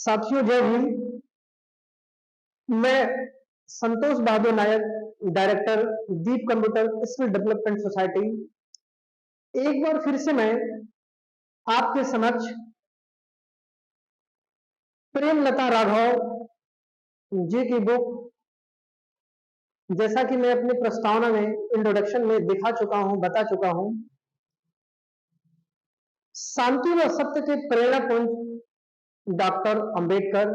साथियों जय हिंद। मैं संतोष बहादुर नायक, डायरेक्टर दीप कंप्यूटर स्किल डेवलपमेंट सोसाइटी, एक बार फिर से मैं आपके समक्ष प्रेमलता राघव जी की बुक, जैसा कि मैं अपनी प्रस्तावना में इंट्रोडक्शन में दिखा चुका हूं, बता चुका हूं, शांति व सत्य के प्रेरणा पुंज डॉक्टर अंबेडकर।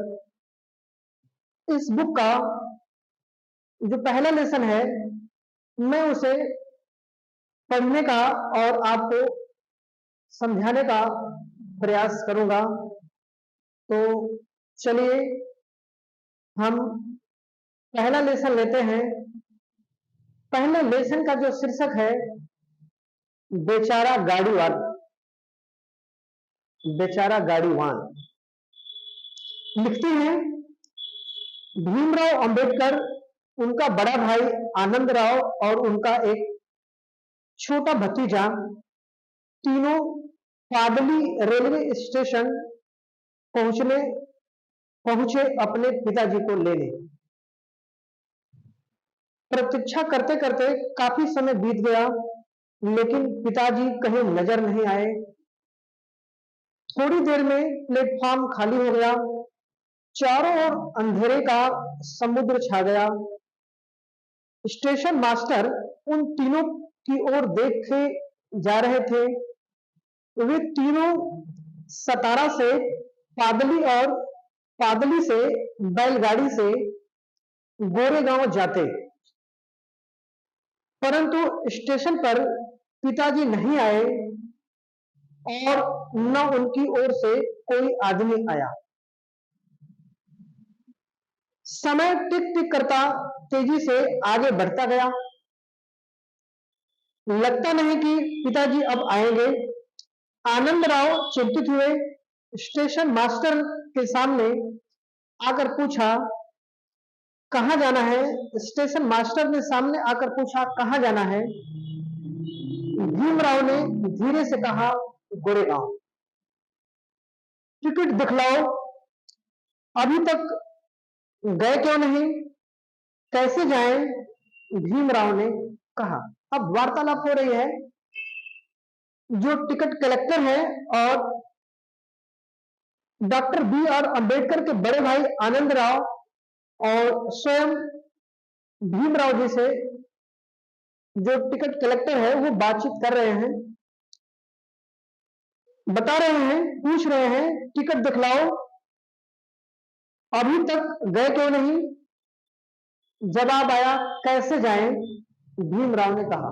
इस बुक का जो पहला लेसन है, मैं उसे पढ़ने का और आपको समझाने का प्रयास करूंगा। तो चलिए हम पहला लेसन लेते हैं। पहले लेसन का जो शीर्षक है, बेचारा गाड़ीवान। बेचारा गाड़ीवान लिखते हैं भीमराव अंबेडकर, उनका बड़ा भाई आनंदराव और उनका एक छोटा भतीजा तीनों पादली रेलवे स्टेशन पहुंचे अपने पिताजी को लेने। प्रतीक्षा करते करते काफी समय बीत गया, लेकिन पिताजी कहीं नजर नहीं आए। थोड़ी देर में प्लेटफॉर्म खाली हो गया, चारों ओर अंधेरे का समुद्र छा गया। स्टेशन मास्टर उन तीनों की ओर देखे जा रहे थे। वे तीनों सतारा से पादली और पादली से बैलगाड़ी से गोरेगांव जाते, परंतु स्टेशन पर पिताजी नहीं आए और न उनकी ओर से कोई आदमी आया। समय टिक टिक करता तेजी से आगे बढ़ता गया। लगता नहीं कि पिताजी अब आएंगे। आनंदराव चिंतित हुए। स्टेशन मास्टर के सामने आकर पूछा, कहां जाना है? स्टेशन मास्टर ने सामने आकर पूछा, कहां जाना है? भीमराव ने धीरे से कहा, गोरेगांव। टिकट दिखलाओ। अभी तक गए क्यों नहीं? कैसे जाएं? भीमराव ने कहा। अब वार्तालाप हो रही है। जो टिकट कलेक्टर है और डॉक्टर बी आर अंबेडकर के बड़े भाई आनंदराव और स्वयं भीमराव जी से जो टिकट कलेक्टर है वो बातचीत कर रहे हैं, बता रहे हैं, पूछ रहे हैं, टिकट दिखलाओ। अभी तक गए क्यों नहीं? जवाब आया, कैसे जाएं? भीमराव ने कहा।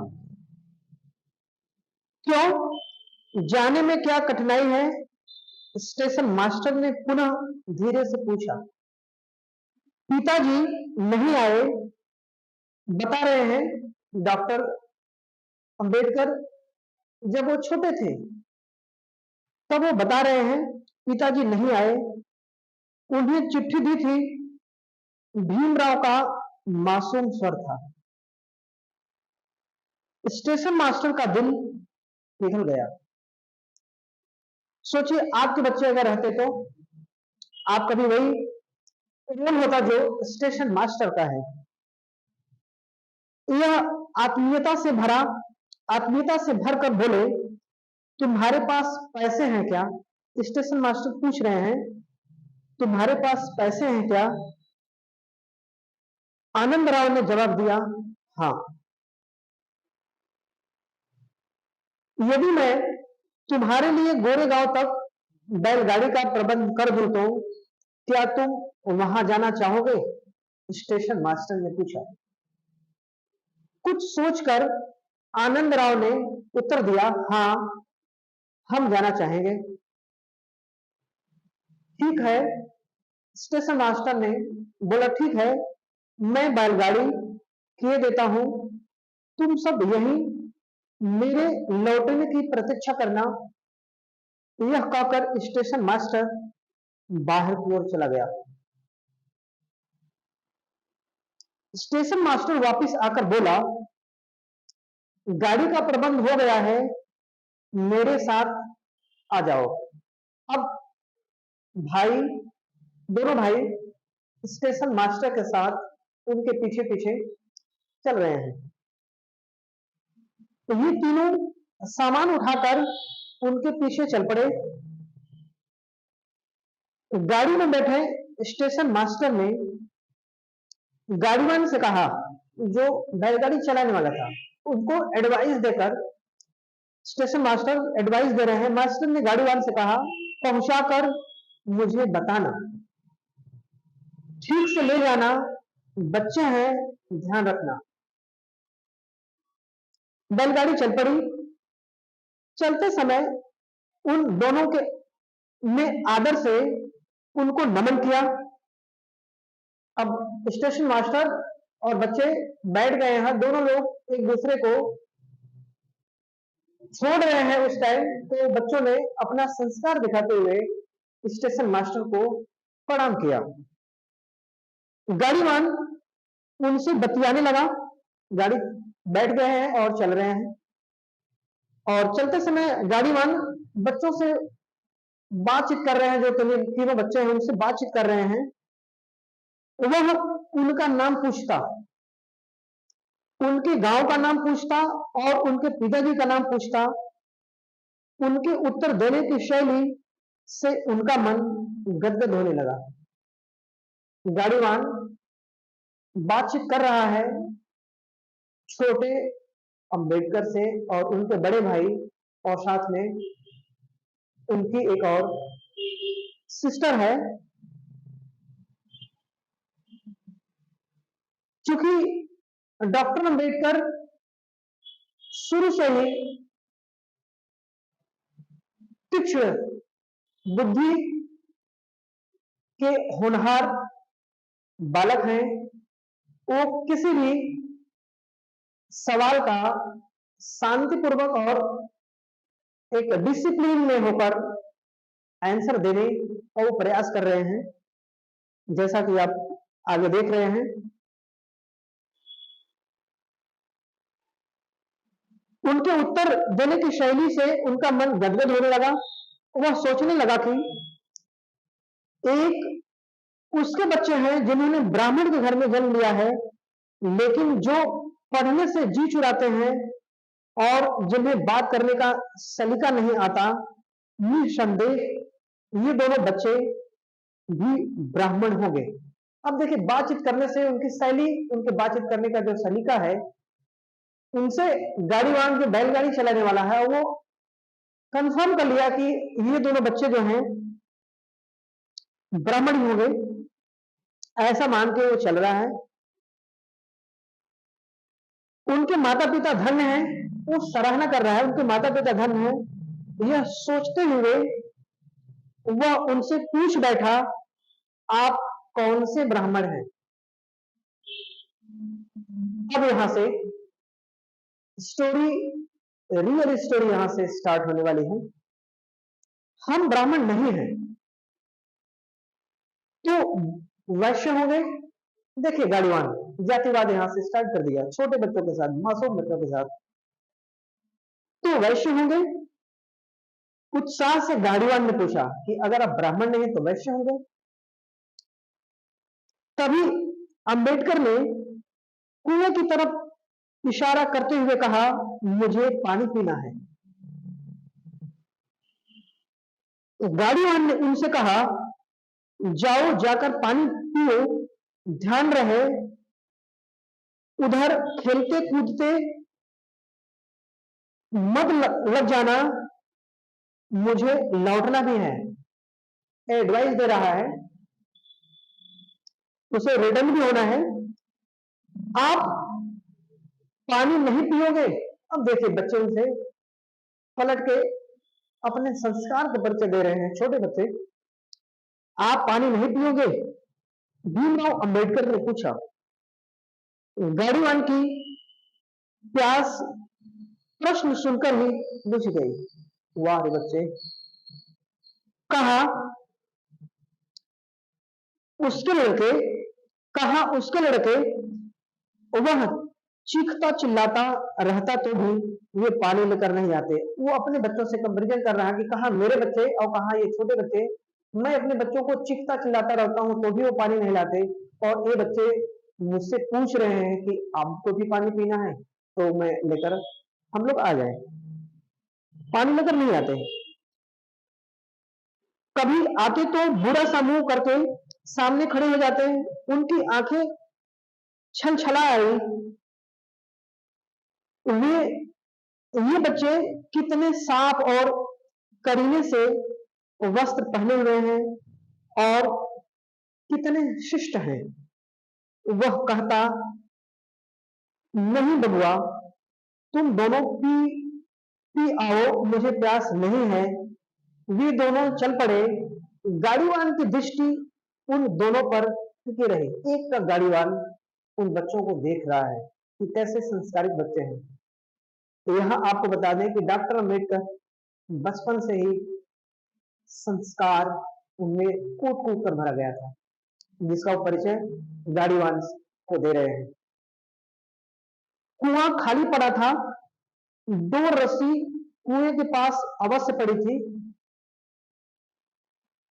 क्यों? जाने में क्या कठिनाई है? स्टेशन मास्टर ने पुनः धीरे से पूछा। पिताजी नहीं आए, बता रहे हैं डॉक्टर अंबेडकर। जब वो छोटे थे तब वो बता रहे हैं पिताजी नहीं आए। उन्हें चिट्ठी दी थी। भीमराव का मासूम स्वर था। स्टेशन मास्टर का दिल पिघल गया। सोचिए, आपके बच्चे अगर रहते तो आप कभी वही रोल होता जो स्टेशन मास्टर का है। यह आत्मीयता से भरकर बोले, तुम्हारे पास पैसे हैं क्या? स्टेशन मास्टर पूछ रहे हैं, तुम्हारे पास पैसे हैं क्या? आनंदराव ने जवाब दिया, हाँ। यदि मैं तुम्हारे लिए गोरेगांव तक बैलगाड़ी का प्रबंध कर दूं तो क्या तुम वहां जाना चाहोगे? स्टेशन मास्टर ने पूछा। कुछ सोचकर आनंदराव ने उत्तर दिया, हाँ, हम जाना चाहेंगे। ठीक है, स्टेशन मास्टर ने बोला, ठीक है, मैं बैलगाड़ी किए देता हूं, तुम सब यही मेरे लौटने की प्रतीक्षा करना। यह कहकर स्टेशन मास्टर बाहर की ओर चला गया। स्टेशन मास्टर वापस आकर बोला, गाड़ी का प्रबंध हो गया है, मेरे साथ आ जाओ। अब भाई दोनों भाई स्टेशन मास्टर के साथ उनके पीछे पीछे चल रहे हैं। तो ये तीनों सामान उठाकर उनके पीछे चल पड़े। गाड़ी में बैठे स्टेशन मास्टर ने गाड़ीवान से कहा, जो बैलगाड़ी चलाने वाला था, उनको एडवाइस देकर, स्टेशन मास्टर एडवाइस दे रहे हैं, मास्टर ने गाड़ीवान से कहा, पहुंचाकर मुझे बताना, ठीक से ले जाना, बच्चे हैं, ध्यान रखना। बैलगाड़ी चल पड़ी। चलते समय उन दोनों के ने आदर से उनको नमन किया। अब स्टेशन मास्टर और बच्चे बैठ गए हैं, दोनों लोग एक दूसरे को छोड़ रहे हैं उस टाइम। तो बच्चों ने अपना संस्कार दिखाते हुए स्टेशन मास्टर को प्रणाम किया। गाड़ीवान उनसे बतियाने लगा। गाड़ी बैठ गए हैं और चल रहे हैं, और चलते समय गाड़ीवान बच्चों से बातचीत कर रहे हैं, जो तीनों बच्चे हैं उनसे बातचीत कर रहे हैं। वह उनका नाम पूछता, उनके गांव का नाम पूछता और उनके पिताजी का नाम पूछता। उनके उत्तर देने की शैली से उनका मन गदगद होने लगा। गाड़ीवान बातचीत कर रहा है छोटे अंबेडकर से और उनके बड़े भाई, और साथ में उनकी एक और सिस्टर है। क्योंकि डॉक्टर अंबेडकर शुरू से ही तीक्ष्ण बुद्धि के होनहार बालक हैं, वो किसी भी सवाल का शांतिपूर्वक और एक डिसिप्लिन में होकर आंसर देने का वो प्रयास कर रहे हैं, जैसा कि आप आगे देख रहे हैं। उनके उत्तर देने की शैली से उनका मन गदगद होने लगा। वह सोचने लगा कि एक उसके बच्चे हैं जिन्होंने ब्राह्मण के घर में जन्म लिया है, लेकिन जो पढ़ने से जी चुराते हैं और जिन्हें बात करने का सलीका नहीं आता, निसंदेह ये दोनों बच्चे भी ब्राह्मण होंगे। अब देखिए, बातचीत करने से उनकी शैली, उनके बातचीत करने का जो सलीका है, उनसे गाड़ीवान जो बैलगाड़ी चलाने वाला है वो कंफर्म कर लिया कि ये दोनों बच्चे जो हैं ब्राह्मण ही होंगे, ऐसा मान के वो चल रहा है। उनके माता पिता धन्य हैं, वो सराहना कर रहा है, उनके माता पिता धन्य हैं। यह सोचते हुए वह उनसे पूछ बैठा, आप कौन से ब्राह्मण हैं? अब यहां से स्टोरी, रियल स्टोरी यहां से स्टार्ट होने वाली है। हम ब्राह्मण नहीं हैं तो वैश्य हो गए। देखिए, गाड़ीवान जातिवाद यहां से स्टार्ट कर दिया, छोटे बच्चों के साथ, मासूम बच्चों के साथ। तो वैश्य होंगे। उत्साह से गाड़ीवान ने पूछा कि अगर आप ब्राह्मण नहीं तो वैश्य होंगे। तभी अंबेडकर ने कुएं की तरफ इशारा करते हुए कहा, मुझे पानी पीना है। गाड़ीवान ने उनसे कहा, जाओ, जाकर पानी पियो, ध्यान रहे उधर खेलते कूदते मत लग जाना, मुझे लौटना भी है। एडवाइस दे रहा है, उसे रिटर्न भी होना है। आप पानी नहीं पियोगे। अब देखिए, बच्चे उनसे पलट के अपने संस्कार के परिचय दे रहे हैं, छोटे बच्चे। आप पानी नहीं पियोगे? भीमराव अंबेडकर ने पूछा। गाड़ीवान की प्यास प्रश्न सुनकर ही बुझ गई। वाह रे बच्चे! कहा उसके लड़के वह चीखता चिल्लाता रहता तो भी ये पानी लेकर नहीं आते। वो अपने बच्चों से कंपेरिजन कर रहा है कि कहा मेरे बच्चे और कहा ये छोटे बच्चे मैं अपने बच्चों को चिखता चिल्लाता रहता हूं तो भी वो पानी नहीं लाते, और ये बच्चे मुझसे पूछ रहे हैं कि आपको भी पानी पीना है, तो मैं लेकर हम लोग आ जाए, पानी लेकर नहीं आते। कभी आते तो बुरा सा मुंह करके सामने खड़े हो जाते हैं, उनकी आंखें छल छला आई। वे ये बच्चे कितने साफ और करीने से वस्त्र पहने हुए हैं और कितने शिष्ट हैं। वह कहता, नहीं बबुआ, तुम दोनों पी आओ, मुझे प्यास नहीं है। वे दोनों चल पड़े। गाड़ीवान की दृष्टि उन दोनों पर टिकी रही। एक का गाड़ीवान उन बच्चों को देख रहा है कि कैसे संस्कारित बच्चे हैं। तो यहां आपको बता दें कि डॉक्टर अम्बेडकर बचपन से ही संस्कार उनमें कूट कूट कर भरा गया था, जिसका परिचय गाड़ीवान को दे रहे हैं। कुआं खाली पड़ा था, दो रस्सी कुएं के पास अवश्य पड़ी थी।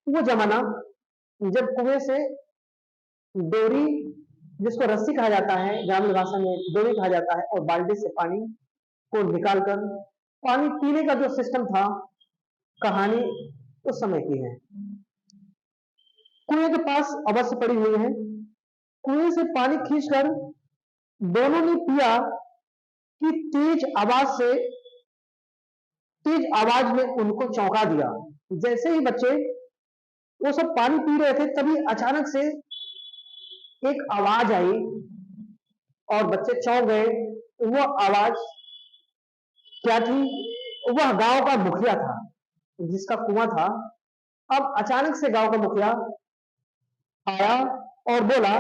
वो जमाना जब कुएं से डोरी, जिसको रस्सी कहा जाता है, ग्रामीण भाषा में डोरी कहा जाता है, और बाल्टी से पानी को निकालकर पानी पीने का जो सिस्टम था, कहानी उस समय की है। कुएं के पास अवश्य पड़ी हुई है। कुएं से पानी खींचकर दोनों ने पिया कि तेज आवाज में उनको चौंका दिया। जैसे ही बच्चे वो सब पानी पी रहे थे, तभी अचानक से एक आवाज आई और बच्चे चौंक गए। वो आवाज क्या थी? वह गांव का मुखिया था, जिसका कुआं था। अब अचानक से गांव का मुखिया आया और बोला,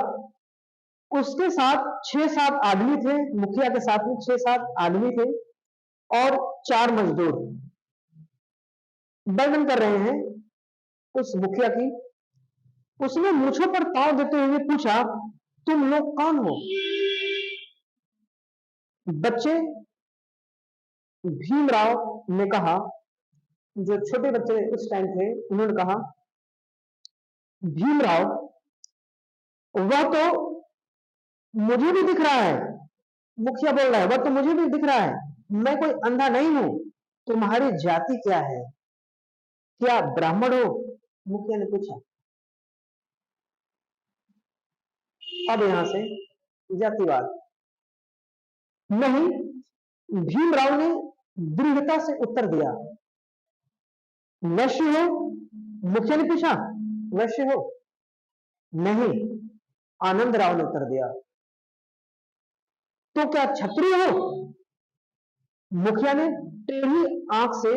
उसके साथ 6-7 आदमी थे, मुखिया के साथ में 6-7 आदमी थे और 4 मजदूर वर्णन कर रहे हैं उस मुखिया की। उसने मूछों पर ताव देते हुए पूछा, तुम लोग कौन हो? बच्चे भीमराव ने कहा, जो छोटे बच्चे उस टाइम थे, उन्होंने कहा, भीमराव, वह तो मुझे भी दिख रहा है। मुखिया बोल रहा है, वह तो मुझे भी दिख रहा है, मैं कोई अंधा नहीं हूं। तुम्हारी जाति क्या है? क्या ब्राह्मण हो? मुखिया ने पूछा। अब यहां से जातिवाद नहीं, भीमराव ने दृढ़ता से उत्तर दिया, वैश्य हो? मुखिया ने पूछा, वैश्य हो? नहीं, आनंद राव ने उत्तर दिया। तो क्या क्षत्रिय हो? मुखिया ने टेढ़ी आंख से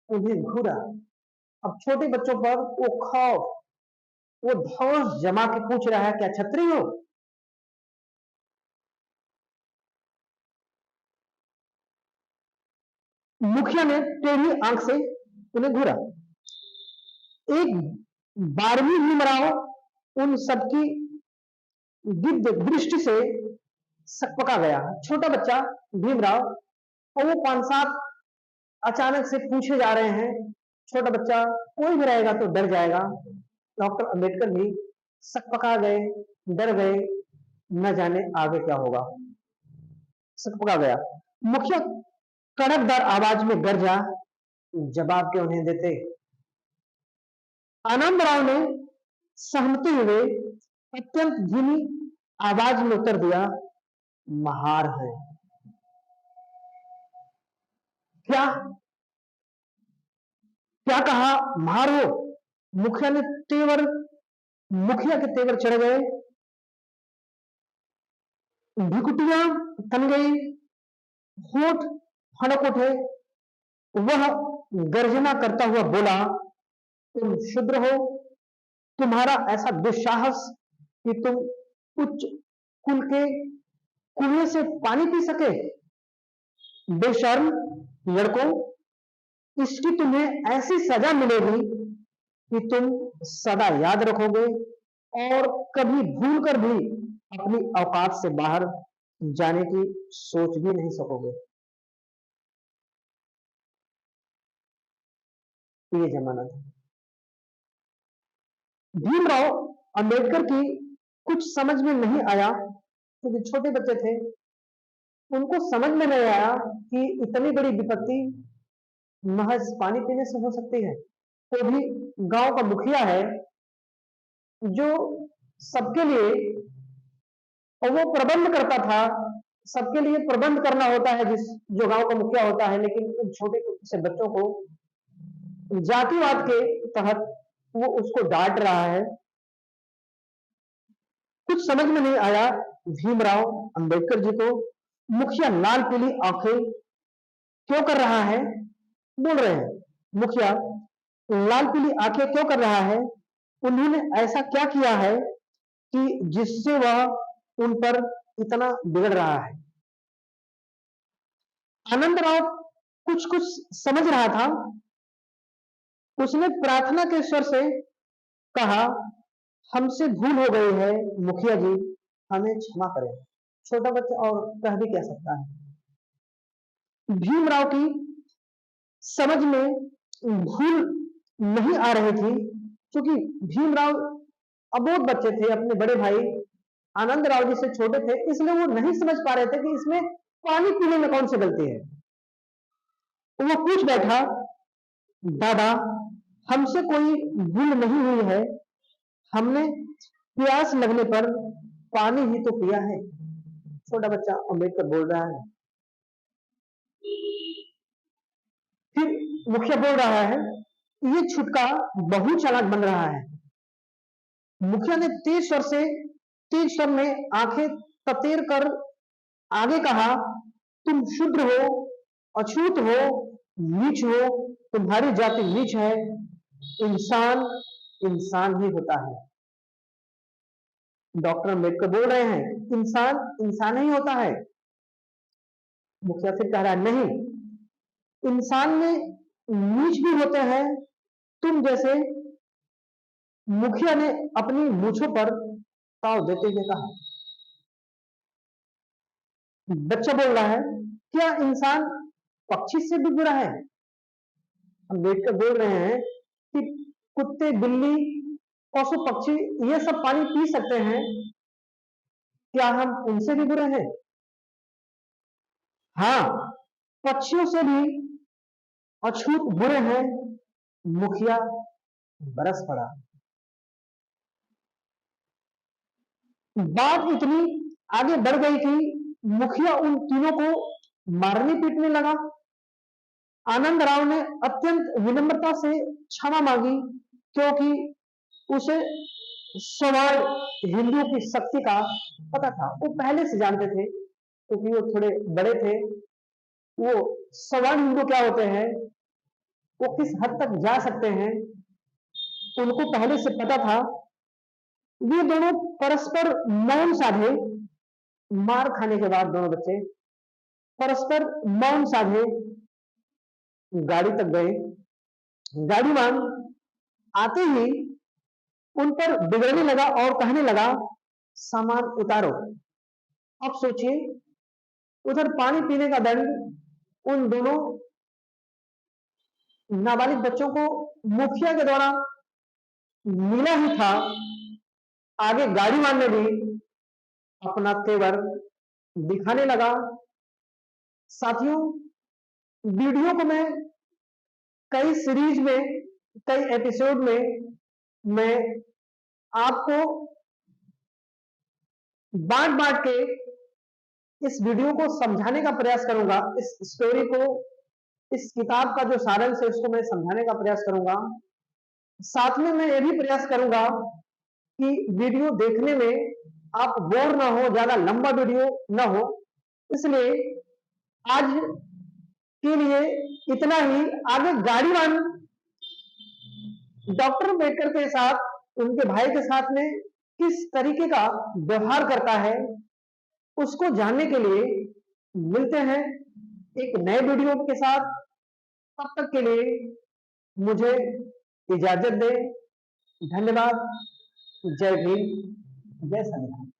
उन्हें घूरा। अब छोटे बच्चों पर वो खौफ, वो धौंस जमा के पूछ रहा है, क्या क्षत्रिय हो? मुखिया ने टेढ़ी आंख से उन्हें घूरा। एक 12वीं भीमराव उन सबकी गिद्ध दृष्टि से सकपका गया। छोटा बच्चा भीमराव, और वो 5-7 अचानक से पूछे जा रहे हैं। छोटा बच्चा कोई भी रहेगा तो डर जाएगा। डॉक्टर अंबेडकर भी सकपका गए, डर गए, न जाने आगे क्या होगा। सकपका गया। मुखिया कड़कदार आवाज में गरजा, जवाब क्यों नहीं देते? आनंद राव ने सहमते हुए अत्यंत धीमी आवाज में उत्तर दिया, महार है। क्या क्या कहा? महार हो? मुखिया के तेवर चढ़ गए, भिकुटियां तन गई, होठ फड़क उठे। वह गर्जना करता हुआ बोला, तुम शूद्र हो? तुम्हारा ऐसा दुस्साहस कि तुम उच्च कुल के कुएं से पानी पी सके? बेशर्म लड़कों, इसकी तुम्हें ऐसी सजा मिलेगी कि तुम सदा याद रखोगे और कभी भूल कर भी अपनी औकात से बाहर जाने की सोच भी नहीं सकोगे। ये जमाना था। भीमराव अंबेडकर की कुछ समझ में नहीं आया, क्योंकि छोटे बच्चे थे, उनको समझ में नहीं आया कि इतनी बड़ी विपत्ति महज पानी पीने से हो सकती है। तो भी गांव का मुखिया है, जो सबके लिए, और वो प्रबंध करता था, सबके लिए प्रबंध करना होता है जिस जो गांव का मुखिया होता है, लेकिन उन छोटे से बच्चों को जातिवाद के तहत वो उसको डांट रहा है। कुछ समझ में नहीं आया भीमराव अंबेडकर जी को। मुखिया लाल पीली आंखें क्यों कर रहा है, बोल रहे हैं मुखिया लाल पीली आंखें क्यों कर रहा है, उन्होंने ऐसा क्या किया है कि जिससे वह उन पर इतना बिगड़ रहा है। आनंदराव कुछ कुछ समझ रहा था। उसने प्रार्थना के स्वर से कहा, हमसे भूल हो गई है मुखिया जी, हमें क्षमा करें। छोटा बच्चा और कह भी कह सकता है। भीमराव की समझ में भूल नहीं आ रही थी, क्योंकि भीमराव अबोध बच्चे थे, अपने बड़े भाई आनंदराव जी से छोटे थे, इसलिए वो नहीं समझ पा रहे थे कि इसमें पानी पीने में कौन सी गलती है। वो पूछ बैठा, दादा हमसे कोई भूल नहीं हुई है, हमने प्यास लगने पर पानी ही तो पिया है। छोटा बच्चा अंबेडकर बोल रहा है। फिर मुखिया बोल रहा है, ये छुटका बहुत चालाक बन रहा है। मुखिया ने तेज स्वर में आंखें ततेर कर आगे कहा, तुम शूद्र हो, अछूत हो, नीच हो, तुम्हारी जाति नीच है, इंसान इंसान ही होता है। डॉक्टर अंबेडकर बोल रहे हैं, इंसान इंसान ही होता है। मुखिया फिर कह रहा है, नहीं, इंसान में नीच भी होते हैं तुम जैसे। मुखिया ने अपनी मूछों पर ताव देते हुए कहा। बच्चा बोल रहा है, क्या इंसान पक्षी से भी बुरा है? अंबेडकर बोल रहे हैं कि कुत्ते, बिल्ली, पशु पक्षी ये सब पानी पी सकते हैं, क्या हम उनसे भी बुरे हैं? हाँ, पक्षियों से भी अछूत बुरे हैं। मुखिया बरस पड़ा। बात इतनी आगे बढ़ गई कि मुखिया उन तीनों को मारने पीटने लगा। आनंदराव ने अत्यंत विनम्रता से क्षमा मांगी, क्योंकि उसे सवर्ण हिंदू की शक्ति का पता था। वो पहले से जानते थे, क्योंकि वो थोड़े बड़े थे। वो सवर्ण हिंदू क्या होते हैं, वो किस हद तक जा सकते हैं, उनको पहले से पता था। ये दोनों परस्पर मौन साधे। मार खाने के बाद दोनों बच्चे परस्पर मौन साधे गाड़ी तक गए। गाड़ीवान आते ही उन पर बिगड़ने लगा और कहने लगा, सामान उतारो। अब सोचिए, उधर पानी पीने का दंड उन दोनों नाबालिग बच्चों को मुखिया के द्वारा मिला ही था। आगे गाड़ीवान ने भी अपना तेवर दिखाने लगा। साथियों, वीडियो को मैं कई सीरीज में, कई एपिसोड में मैं आपको बांट बांट के इस वीडियो को समझाने का प्रयास करूंगा। इस स्टोरी को, इस किताब का जो सारांश है उसको मैं समझाने का प्रयास करूंगा। साथ में मैं ये भी प्रयास करूंगा कि वीडियो देखने में आप बोर ना हो, ज्यादा लंबा वीडियो ना हो। इसलिए आज के लिए इतना ही। आगे गाड़ीवान डॉक्टर अम्बेडकर के साथ, उनके भाई के साथ में किस तरीके का व्यवहार करता है, उसको जानने के लिए मिलते हैं एक नए वीडियो के साथ। तब तक के लिए मुझे इजाजत दें। धन्यवाद। जय भीम, जय संविधान।